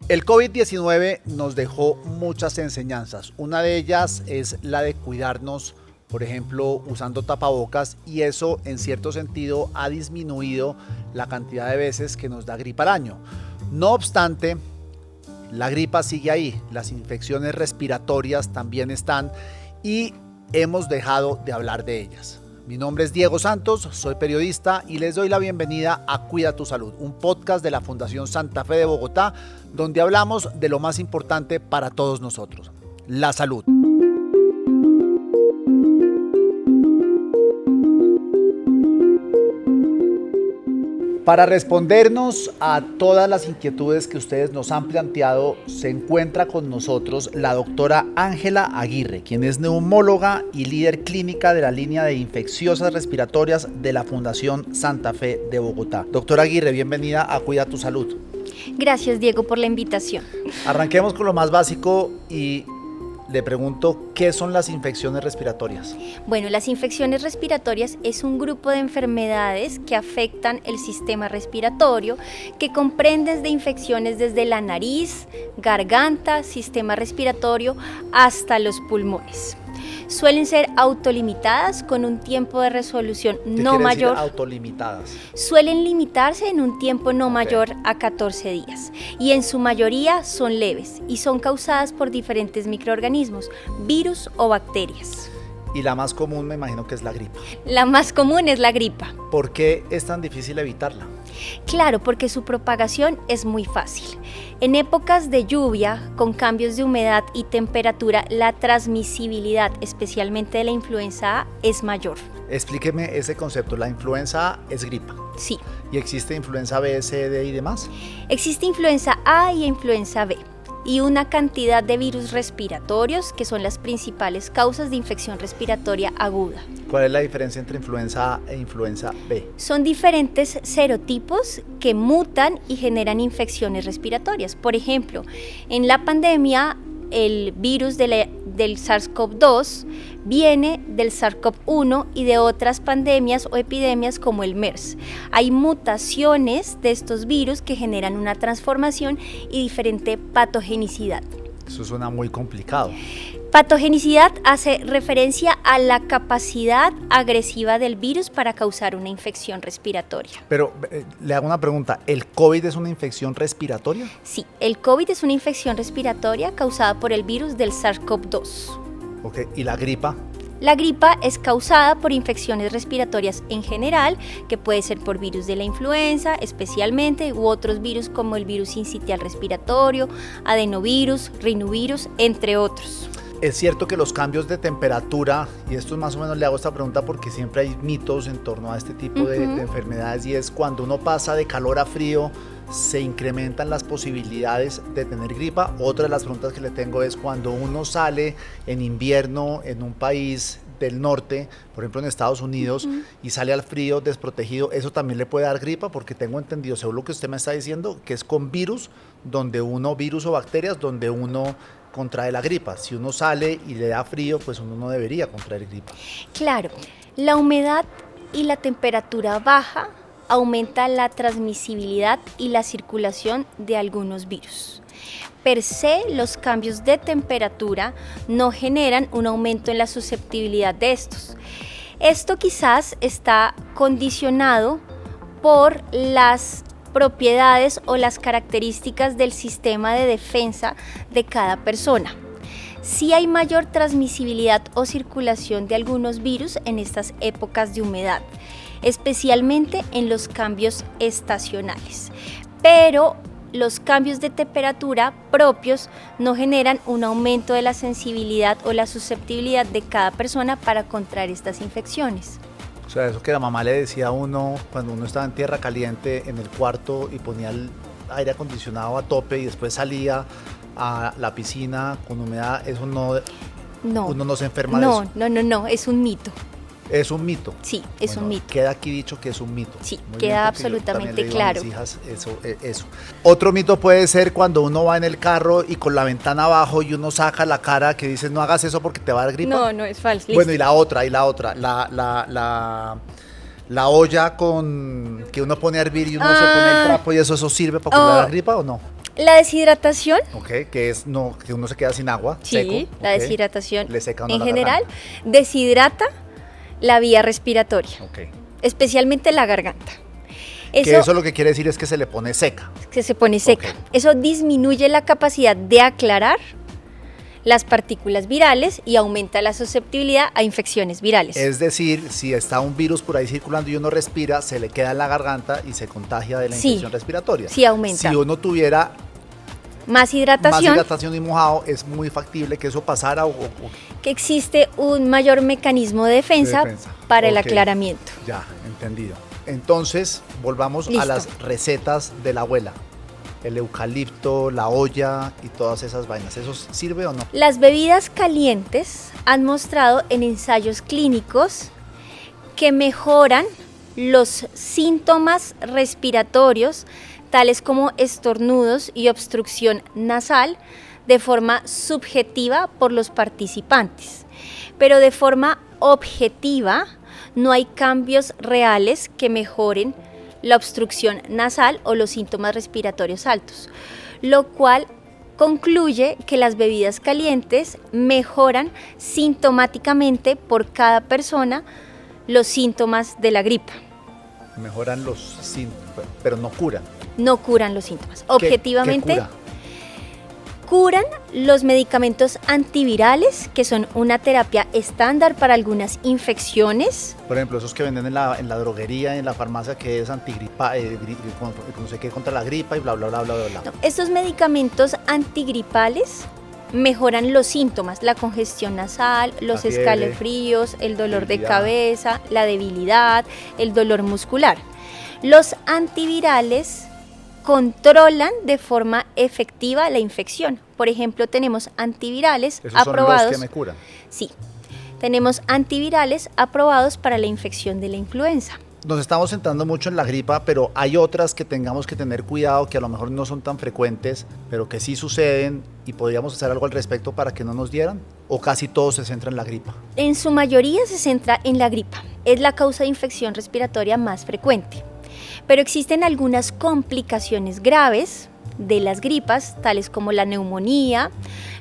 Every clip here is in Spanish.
El COVID-19 nos dejó muchas enseñanzas. Una de ellas es la de cuidarnos, por ejemplo, usando tapabocas, y eso en cierto sentido ha disminuido la cantidad de veces que nos da gripa al año. No obstante, la gripa sigue ahí, las infecciones respiratorias también están y hemos dejado de hablar de ellas. Mi nombre es Diego Santos, soy periodista y les doy la bienvenida a Cuida tu Salud, un podcast de la Fundación Santa Fe de Bogotá, donde hablamos de lo más importante para todos nosotros, la salud. Para respondernos a todas las inquietudes que ustedes nos han planteado, se encuentra con nosotros la doctora Ángela Aguirre, quien es neumóloga y líder clínica de la línea de infecciosas respiratorias de la Fundación Santa Fe de Bogotá. Doctora Aguirre, bienvenida a Cuida tu Salud. Gracias, Diego, por la invitación. Arranquemos con lo más básico y le pregunto, ¿qué son las infecciones respiratorias? Bueno, las infecciones respiratorias es un grupo de enfermedades que afectan el sistema respiratorio, que comprenden de infecciones desde la nariz, garganta, sistema respiratorio hasta los pulmones. Suelen ser autolimitadas con un tiempo de resolución no mayor. Autolimitadas. Suelen limitarse en un tiempo no mayor a 14 días y en su mayoría son leves y son causadas por diferentes microorganismos, virus o bacterias. Y la más común me imagino que es la gripa. La más común es la gripa. ¿Por qué es tan difícil evitarla? Claro, porque su propagación es muy fácil. En épocas de lluvia, con cambios de humedad y temperatura, la transmisibilidad, especialmente de la influenza A, es mayor. Explíqueme ese concepto. ¿La influenza A es gripa? Sí. ¿Y existe influenza B, C, D y demás? Existe influenza A y influenza B, y una cantidad de virus respiratorios que son las principales causas de infección respiratoria aguda. ¿Cuál es la diferencia entre influenza A e influenza B? Son diferentes serotipos que mutan y generan infecciones respiratorias. Por ejemplo, en la pandemia, el virus del SARS-CoV-2 viene del SARS-CoV-1 y de otras pandemias o epidemias como el MERS. Hay mutaciones de estos virus que generan una transformación y diferente patogenicidad. Eso suena muy complicado. Patogenicidad hace referencia a la capacidad agresiva del virus para causar una infección respiratoria. Pero le hago una pregunta, ¿el COVID es una infección respiratoria? Sí, el COVID es una infección respiratoria causada por el virus del SARS-CoV-2. Ok, ¿y la gripa? La gripa es causada por infecciones respiratorias en general, que puede ser por virus de la influenza especialmente, u otros virus como el virus sincitial respiratorio, adenovirus, rinovirus, entre otros. Es cierto que los cambios de temperatura, y esto más o menos le hago esta pregunta porque siempre hay mitos en torno a este tipo de enfermedades, y es cuando uno pasa de calor a frío, se incrementan las posibilidades de tener gripa. Otra de las preguntas que le tengo es cuando uno sale en invierno en un país del norte, por ejemplo en Estados Unidos, y sale al frío desprotegido, ¿eso también le puede dar gripa? Porque tengo entendido, según lo que usted me está diciendo, que es con virus o bacterias donde uno contrae la gripa. Si uno sale y le da frío, pues uno no debería contraer gripa. Claro, la humedad y la temperatura baja aumenta la transmisibilidad y la circulación de algunos virus. Per se, los cambios de temperatura no generan un aumento en la susceptibilidad de estos. Esto quizás está condicionado por las propiedades o las características del sistema de defensa de cada persona. Sí hay mayor transmisibilidad o circulación de algunos virus en estas épocas de humedad, especialmente en los cambios estacionales, pero los cambios de temperatura propios no generan un aumento de la sensibilidad o la susceptibilidad de cada persona para contraer estas infecciones. O sea, eso que la mamá le decía a uno cuando uno estaba en tierra caliente en el cuarto y ponía el aire acondicionado a tope y después salía a la piscina con humedad, eso uno no se enferma de eso. No, es un mito. ¿Es un mito? Sí, es un mito. Queda aquí dicho que es un mito. Sí, queda absolutamente claro. A mis hijas eso. Otro mito puede ser cuando uno va en el carro y con la ventana abajo y uno saca la cara que dice no hagas eso porque te va a dar gripa. No, es falso. Bueno, y la otra, la olla con que uno pone a hervir y uno se pone el trapo y eso sirve para curar la gripa o no? La deshidratación, Ok, que es que uno se queda sin agua, sí, seco. la ok. deshidratación Le seca a uno en la general garganta. deshidrata la vía respiratoria, Ok. especialmente la garganta. Que eso lo que quiere decir es que se le pone seca. Que se pone seca. Ok. Eso disminuye la capacidad de aclarar las partículas virales y aumenta la susceptibilidad a infecciones virales. Es decir, si está un virus por ahí circulando y uno respira, se le queda en la garganta y se contagia de la Sí, infección respiratoria. sí aumenta. Si uno tuviera Más hidratación, más hidratación y mojado, es muy factible que eso pasara que existe un mayor mecanismo de defensa, para el Ok. aclaramiento. Ya, entendido. Entonces, volvamos a Listo. las recetas de la abuela. El eucalipto, la olla y todas esas vainas. ¿Eso sirve o no? Las bebidas calientes han mostrado en ensayos clínicos que mejoran los síntomas respiratorios, tales como estornudos y obstrucción nasal, de forma subjetiva por los participantes. Pero de forma objetiva no hay cambios reales que mejoren la obstrucción nasal o los síntomas respiratorios altos, lo cual concluye que las bebidas calientes mejoran sintomáticamente por cada persona los síntomas de la gripa. Mejoran los síntomas, pero no curan. No curan los síntomas. ¿Qué Objetivamente, cura? curan los medicamentos antivirales, que son una terapia estándar para algunas infecciones. Por ejemplo, esos que venden en la droguería, en la farmacia, que es antigripa, no sé qué, contra la gripa y bla, bla, bla, bla, bla. No, estos medicamentos antigripales mejoran los síntomas, la congestión nasal, los La fiebre, escalofríos, el dolor de debilidad. cabeza, la debilidad, el dolor muscular. Los antivirales controlan de forma efectiva la infección. Por ejemplo, tenemos antivirales Esos aprobados. son los que me curan. Sí, tenemos antivirales aprobados para la infección de la influenza. Nos estamos centrando mucho en la gripa, pero hay otras que tengamos que tener cuidado, que a lo mejor no son tan frecuentes, pero que sí suceden y podríamos hacer algo al respecto para que no nos dieran. ¿O casi todo se centra en la gripa? En su mayoría se centra en la gripa. Es la causa de infección respiratoria más frecuente. Pero existen algunas complicaciones graves de las gripas, tales como la neumonía,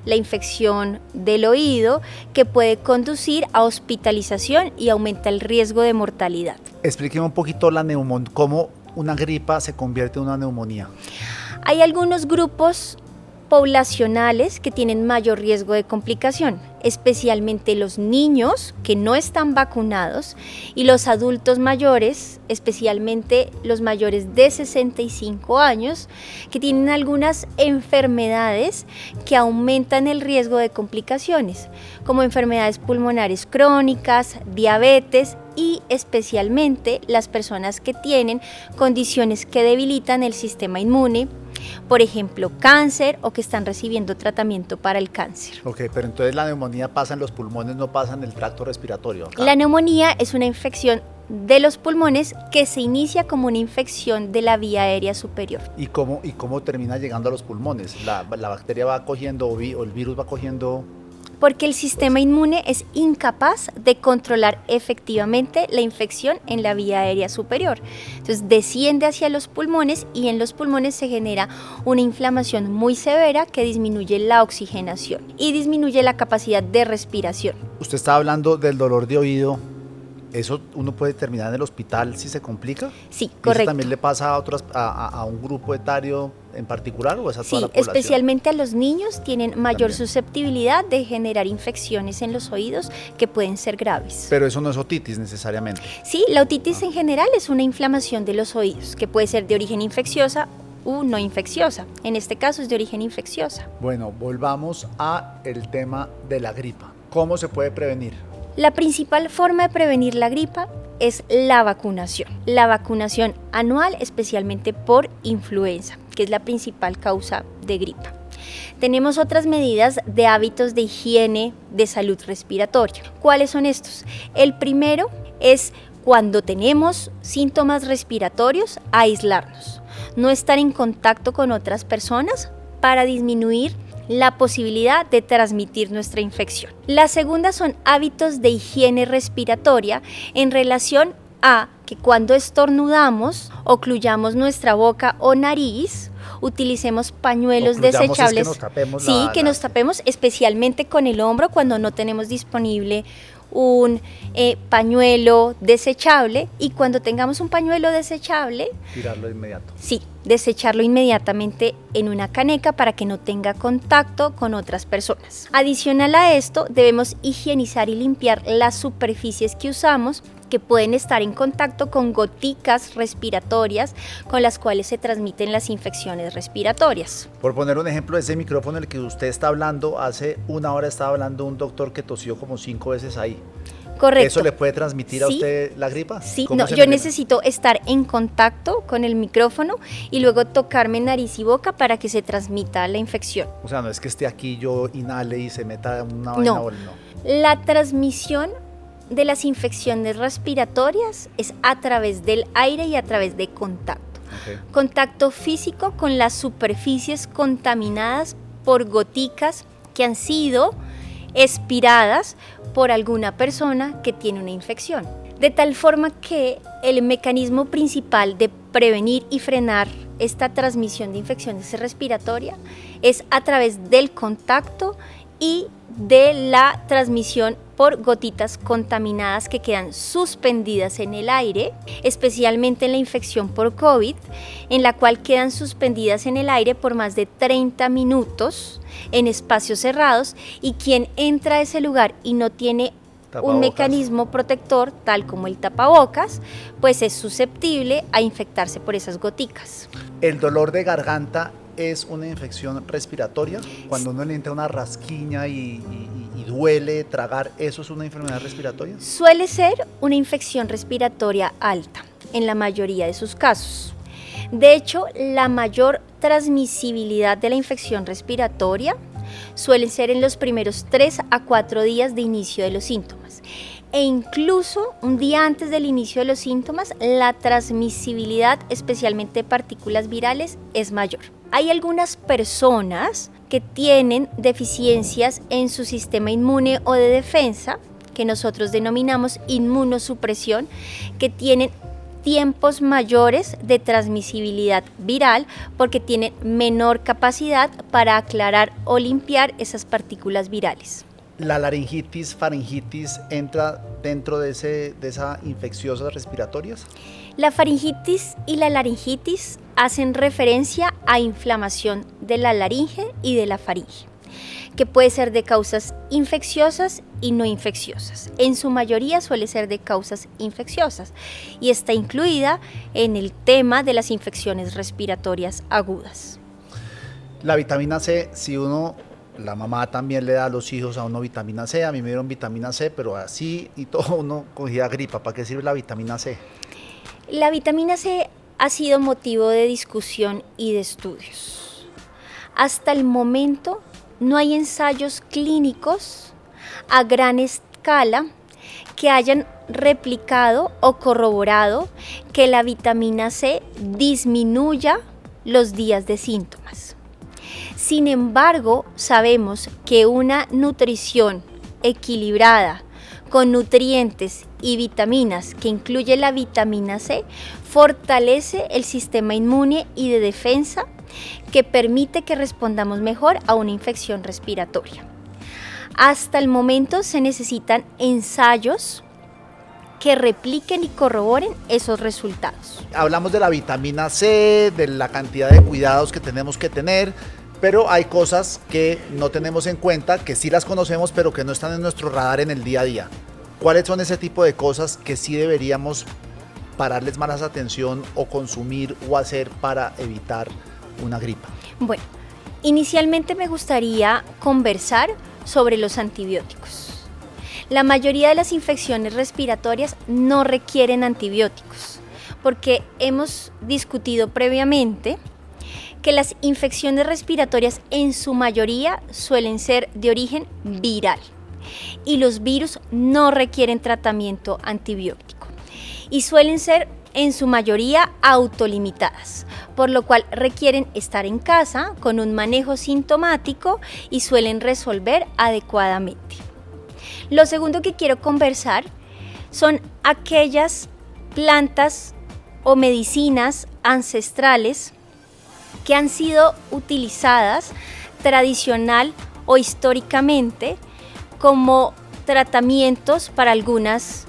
la infección del oído, que puede conducir a hospitalización y aumenta el riesgo de mortalidad. Explíqueme un poquito cómo una gripa se convierte en una neumonía. Hay algunos grupos poblacionales que tienen mayor riesgo de complicación, especialmente los niños que no están vacunados y los adultos mayores, especialmente los mayores de 65 años, que tienen algunas enfermedades que aumentan el riesgo de complicaciones, como enfermedades pulmonares crónicas, diabetes y especialmente las personas que tienen condiciones que debilitan el sistema inmune, por ejemplo, cáncer o que están recibiendo tratamiento para el cáncer. Ok, pero entonces la neumonía pasa en los pulmones, no pasa en el tracto respiratorio. Acá. La neumonía es una infección de los pulmones que se inicia como una infección de la vía aérea superior. ¿Y cómo termina llegando a los pulmones? ¿La bacteria va cogiendo o el virus va cogiendo? Porque el sistema inmune es incapaz de controlar efectivamente la infección en la vía aérea superior. Entonces desciende hacia los pulmones y en los pulmones se genera una inflamación muy severa que disminuye la oxigenación y disminuye la capacidad de respiración. Usted estaba hablando del dolor de oído. ¿Eso uno puede terminar en el hospital si se complica? Sí, ¿Y eso correcto. también le pasa a un grupo etario en particular o es a toda Sí, la población? especialmente a los niños tienen mayor También. susceptibilidad de generar infecciones en los oídos que pueden ser graves. Pero eso no es otitis necesariamente. Sí, la otitis en general es una inflamación de los oídos que puede ser de origen infecciosa u no infecciosa. En este caso es de origen infecciosa. Bueno, volvamos a el tema de la gripa. ¿Cómo se puede prevenir? La principal forma de prevenir la gripa es la vacunación. La vacunación anual, especialmente por influenza, que es la principal causa de gripa. Tenemos otras medidas de hábitos de higiene de salud respiratoria. ¿Cuáles son estos? El primero es cuando tenemos síntomas respiratorios, aislarnos. No estar en contacto con otras personas para disminuir la posibilidad de transmitir nuestra infección. La segunda son hábitos de higiene respiratoria en relación a que cuando estornudamos, ocluyamos nuestra boca o nariz utilicemos pañuelos Ocluyamos es desechables. que nos tapemos Sí, que nos tapemos especialmente con el hombro cuando no tenemos disponible un pañuelo desechable, y cuando tengamos un pañuelo desechable, tirarlo de inmediato. sí, desecharlo inmediatamente en una caneca para que no tenga contacto con otras personas. Adicional a esto, debemos higienizar y limpiar las superficies que usamos, que pueden estar en contacto con goticas respiratorias con las cuales se transmiten las infecciones respiratorias. Por poner un ejemplo, ese micrófono en el que usted está hablando, hace una hora estaba hablando un doctor que tosió como 5 veces ahí. Correcto. ¿Eso le puede transmitir a usted la gripa? Sí, no, yo necesito estar en contacto con el micrófono y luego tocarme nariz y boca para que se transmita la infección. O sea, no es que esté aquí, yo inhale y se meta una vaina o no. La transmisión de las infecciones respiratorias es a través del aire y a través de contacto. Okay. Contacto físico con las superficies contaminadas por goticas que han sido expiradas por alguna persona que tiene una infección. De tal forma que el mecanismo principal de prevenir y frenar esta transmisión de infecciones respiratorias es a través del contacto y de la transmisión por gotitas contaminadas que quedan suspendidas en el aire, especialmente en la infección por COVID, en la cual quedan suspendidas en el aire por más de 30 minutos en espacios cerrados, y quien entra a ese lugar y no tiene un mecanismo protector tal como el tapabocas, pues es susceptible a infectarse por esas goticas. ¿El dolor de garganta es una infección respiratoria? Cuando uno le entra una rasquiña y duele tragar, ¿eso es una enfermedad respiratoria? Suele ser una infección respiratoria alta en la mayoría de sus casos. De hecho, la mayor transmisibilidad de la infección respiratoria suele ser en los primeros 3 a 4 días de inicio de los síntomas. E incluso un día antes del inicio de los síntomas, la transmisibilidad, especialmente de partículas virales, es mayor. Hay algunas personas que tienen deficiencias en su sistema inmune o de defensa, que nosotros denominamos inmunosupresión, que tienen tiempos mayores de transmisibilidad viral porque tienen menor capacidad para aclarar o limpiar esas partículas virales. ¿La laringitis, faringitis entra dentro de esa infecciosas respiratorias? La faringitis y la laringitis hacen referencia a inflamación de la laringe y de la faringe, que puede ser de causas infecciosas y no infecciosas. En su mayoría suele ser de causas infecciosas y está incluida en el tema de las infecciones respiratorias agudas. La vitamina C, si la mamá también le da a los hijos a uno vitamina C, a mí me dieron vitamina C, pero así y todo uno cogía gripa. ¿Para qué sirve la vitamina C? La vitamina C ha sido motivo de discusión y de estudios. Hasta el momento no hay ensayos clínicos a gran escala que hayan replicado o corroborado que la vitamina C disminuya los días de síntomas. Sin embargo, sabemos que una nutrición equilibrada con nutrientes y vitaminas que incluye la vitamina C fortalece el sistema inmune y de defensa, que permite que respondamos mejor a una infección respiratoria. Hasta el momento se necesitan ensayos que repliquen y corroboren esos resultados. Hablamos de la vitamina C, de la cantidad de cuidados que tenemos que tener, pero hay cosas que no tenemos en cuenta, que sí las conocemos, pero que no están en nuestro radar en el día a día. ¿Cuáles son ese tipo de cosas que sí deberíamos pararles más atención o consumir o hacer para evitar una gripa? Bueno, inicialmente me gustaría conversar sobre los antibióticos. La mayoría de las infecciones respiratorias no requieren antibióticos, porque hemos discutido previamente que las infecciones respiratorias en su mayoría suelen ser de origen viral y los virus no requieren tratamiento antibiótico y suelen ser en su mayoría autolimitadas, por lo cual requieren estar en casa con un manejo sintomático y suelen resolver adecuadamente. Lo segundo que quiero conversar son aquellas plantas o medicinas ancestrales que han sido utilizadas tradicional o históricamente como tratamientos para algunas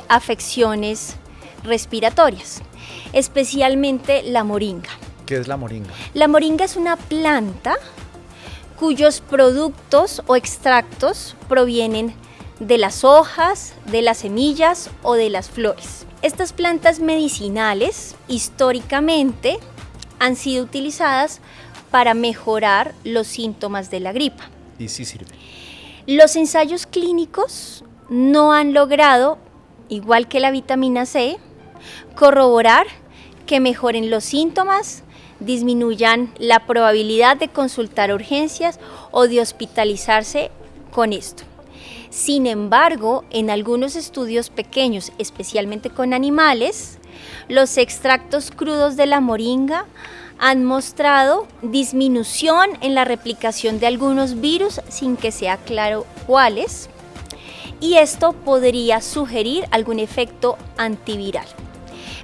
afecciones respiratorias, especialmente la moringa. ¿Qué es la moringa? La moringa es una planta cuyos productos o extractos provienen de las hojas, de las semillas o de las flores. Estas plantas medicinales históricamente han sido utilizadas para mejorar los síntomas de la gripa. Y sí sirve. Los ensayos clínicos no han logrado, igual que la vitamina C, corroborar que mejoren los síntomas, disminuyan la probabilidad de consultar urgencias o de hospitalizarse con esto. Sin embargo, en algunos estudios pequeños, especialmente con animales, los extractos crudos de la moringa han mostrado disminución en la replicación de algunos virus sin que sea claro cuáles, y esto podría sugerir algún efecto antiviral.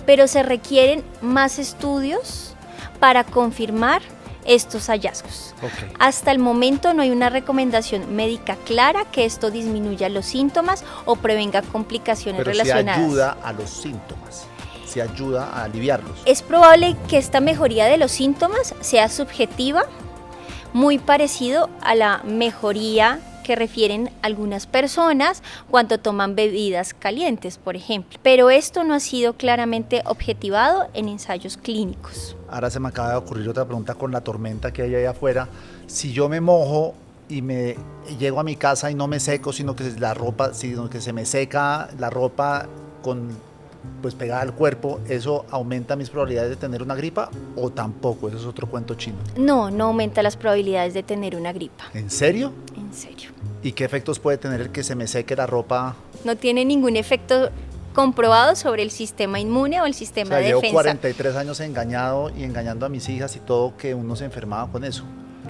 Pero se requieren más estudios para confirmar estos hallazgos. Okay. Hasta el momento no hay una recomendación médica clara que esto disminuya los síntomas o prevenga complicaciones relacionadas. Pero sí ayuda a los síntomas, sí ayuda a aliviarlos. Es probable que esta mejoría de los síntomas sea subjetiva, muy parecido a la mejoría que refieren algunas personas cuando toman bebidas calientes, por ejemplo. Pero esto no ha sido claramente objetivado en ensayos clínicos. Ahora se me acaba de ocurrir otra pregunta con la tormenta que hay allá afuera. Si yo me mojo y me llego a mi casa y no me seco, sino que se me seca la ropa pues pegada al cuerpo, ¿eso aumenta mis probabilidades de tener una gripa o tampoco? Eso es otro cuento chino. No aumenta las probabilidades de tener una gripa. ¿En serio? En serio. ¿Y qué efectos puede tener el que se me seque la ropa? No tiene ningún efecto comprobado sobre el sistema inmune o el sistema de defensa. Llevo 43 años engañado y engañando a mis hijas y todo, que uno se enfermaba con eso.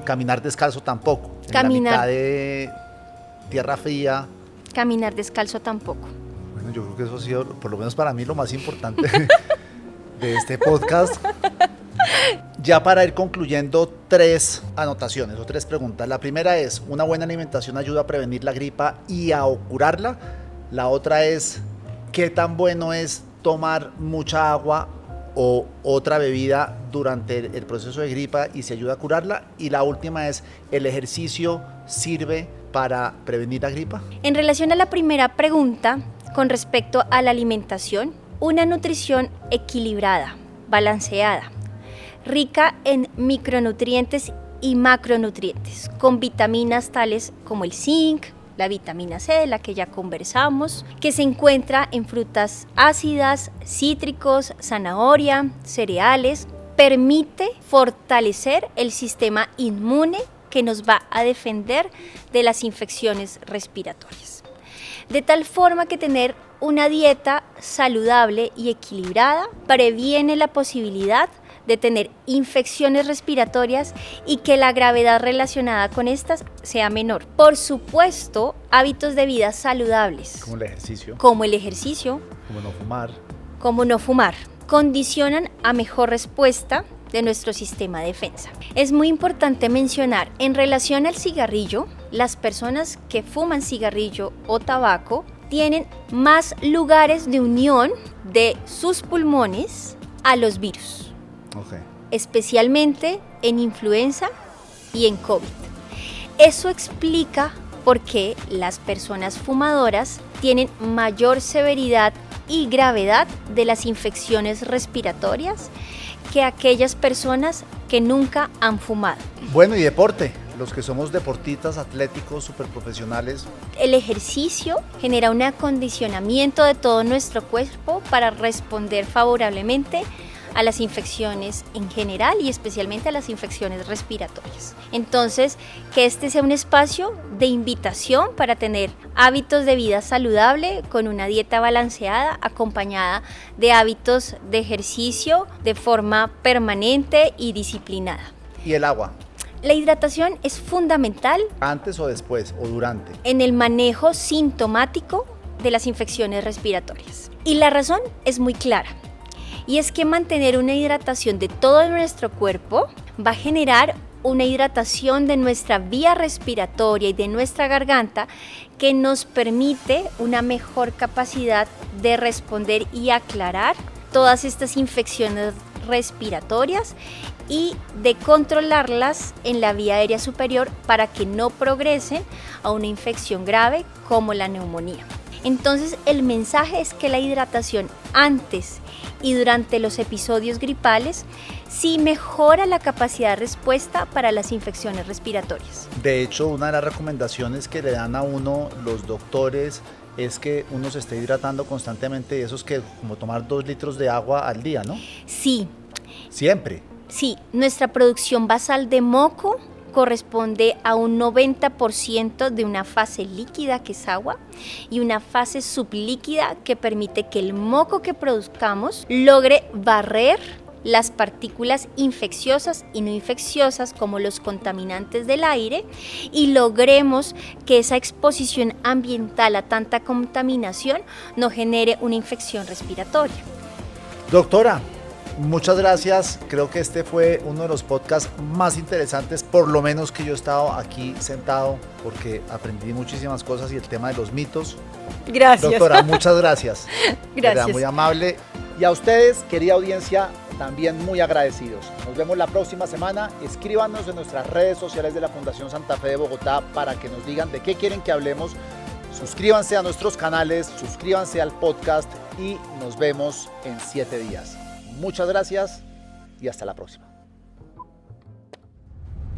Caminar descalzo tampoco. En la mitad de tierra fría. Caminar descalzo tampoco. Bueno, yo creo que eso ha sido, por lo menos para mí, lo más importante de este podcast. Ya para ir concluyendo, 3 anotaciones o 3 preguntas. La primera es, ¿una buena alimentación ayuda a prevenir la gripa y a curarla? La otra es, ¿qué tan bueno es tomar mucha agua o otra bebida durante el proceso de gripa y si ayuda a curarla? Y la última es, ¿el ejercicio sirve para prevenir la gripa? En relación a la primera pregunta, con respecto a la alimentación, una nutrición equilibrada, balanceada, rica en micronutrientes y macronutrientes, con vitaminas tales como el zinc, la vitamina C, de la que ya conversamos, que se encuentra en frutas ácidas, cítricos, zanahoria, cereales, permite fortalecer el sistema inmune que nos va a defender de las infecciones respiratorias. De tal forma que tener una dieta saludable y equilibrada previene la posibilidad de tener infecciones respiratorias y que la gravedad relacionada con estas sea menor. Por supuesto, hábitos de vida saludables. Como el ejercicio. Como el ejercicio. Como no fumar. Como no fumar. Condicionan a mejor respuesta de nuestro sistema de defensa. Es muy importante mencionar, en relación al cigarrillo, las personas que fuman cigarrillo o tabaco tienen más lugares de unión de sus pulmones a los virus. Okay. Especialmente en influenza y en COVID. Eso explica por qué las personas fumadoras tienen mayor severidad y gravedad de las infecciones respiratorias que aquellas personas que nunca han fumado. Bueno, y deporte. Los que somos deportistas, atléticos, superprofesionales. El ejercicio genera un acondicionamiento de todo nuestro cuerpo para responder favorablemente a las infecciones en general y especialmente a las infecciones respiratorias. Entonces, que este sea un espacio de invitación para tener hábitos de vida saludable con una dieta balanceada acompañada de hábitos de ejercicio de forma permanente y disciplinada. ¿Y el agua? La hidratación es fundamental. ¿Antes o después o durante? En el manejo sintomático de las infecciones respiratorias. Y la razón es muy clara. Y es que mantener una hidratación de todo nuestro cuerpo va a generar una hidratación de nuestra vía respiratoria y de nuestra garganta que nos permite una mejor capacidad de responder y aclarar todas estas infecciones respiratorias y de controlarlas en la vía aérea superior para que no progresen a una infección grave como la neumonía. Entonces, el mensaje es que la hidratación antes y durante los episodios gripales sí mejora la capacidad de respuesta para las infecciones respiratorias. De hecho, una de las recomendaciones que le dan a uno los doctores es que uno se esté hidratando constantemente, eso es que como tomar 2 litros de agua al día, ¿no? Sí. Siempre. Sí, nuestra producción basal de moco corresponde a un 90% de una fase líquida, que es agua, y una fase sublíquida que permite que el moco que produzcamos logre barrer las partículas infecciosas y no infecciosas como los contaminantes del aire y logremos que esa exposición ambiental a tanta contaminación no genere una infección respiratoria. Doctora, muchas gracias. Creo que este fue uno de los podcasts más interesantes, por lo menos que yo he estado aquí sentado, porque aprendí muchísimas cosas y el tema de los mitos. Gracias. Doctora, muchas gracias. Gracias. Muy amable. Y a ustedes, querida audiencia, también muy agradecidos. Nos vemos la próxima semana. Escríbanos en nuestras redes sociales de la Fundación Santa Fe de Bogotá para que nos digan de qué quieren que hablemos. Suscríbanse a nuestros canales, suscríbanse al podcast y nos vemos en 7 días. Muchas gracias y hasta la próxima.